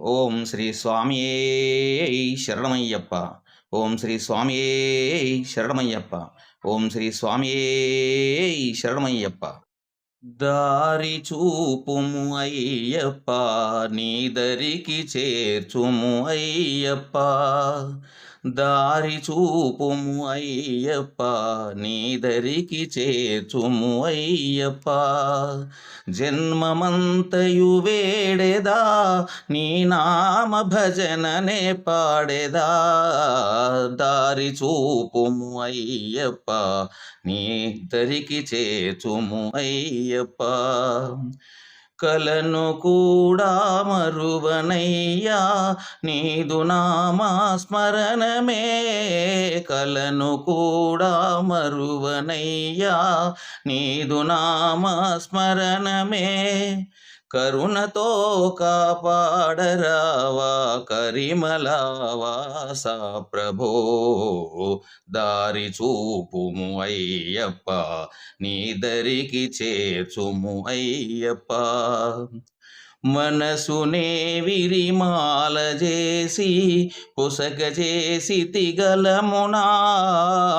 ఓం శ్రీ స్వామియే శరణమయ్యప్ప. ఓం శ్రీ స్వామియే శరణమయ్యప్ప. ఓం శ్రీ స్వామియే శరణమయ్యప్ప. దారి చూపుము అయ్యప్ప, నీ దరికి చేర్చుము అయ్యప్ప. దారి చూపుము అయ్యప్ప, నీ దరికి చేర్చుము అయ్యప్ప. జన్మమంతయు వేడెదా, నీ నామ భజననే పాడెదా. దారి చూపుము అయ్యప్ప, నీ దరికి చేర్చుము అయ్యప్ప. కలను కూడా మరువనయ్యా, నీదు నామా స్మరణమే. కలను కూడా మరువనయ్యా, నీదు నామా స్మరణమే. కరుణతో కాపాడరావా కరిమలవాస ప్రభో. దారి చూపుము అయ్యప్ప, నీ దరికి చేర్చుము అయ్యప్ప. మనసునే విరిమాల చేసి పొసగ చేసి తిగలమునా.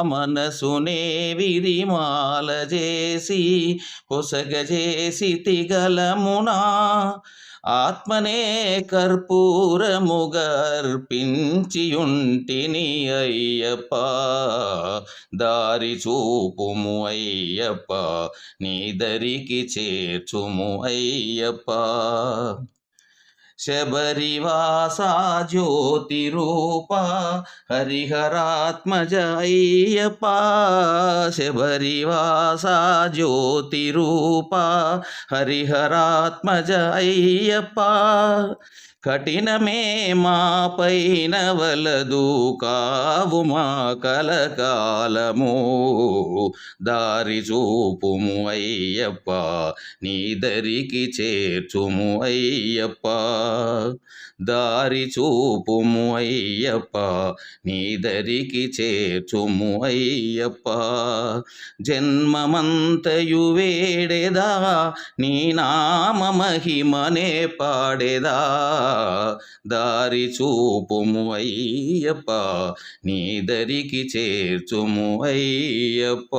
మనసునే విరిమాల చేసి పొసగ చేసి తిగలమునా. ఆత్మనే కర్పూరముగర్పించియుంటిని అయ్యప్ప. దారి చూపుము అయ్యప్ప, నీ దరికి చేర్చుము అయ్యప్ప. శబరివాస జ్యోతి రూప హరిహరాత్మజ అయ్యప్ప. శబరివాస జ్యోతి రూప హరిహరాత్మజ అయ్యప్ప. కఠినమే మా పైన వలదు కావు మా కలకాలము. దారి చూపుము అయ్యప్ప, నీ దరికి చేర్చుము అయ్యప్ప. దారి చూపుము అయ్యప్ప, నీ దరికి చేర్చుము అయ్యప్ప. జన్మమంతయు వేడెదా, నీ నామ మహిమనే పాడెదా. దారి చూపుము అయ్యప్ప, నీ దరికి చేర్చుము అయ్యప్ప.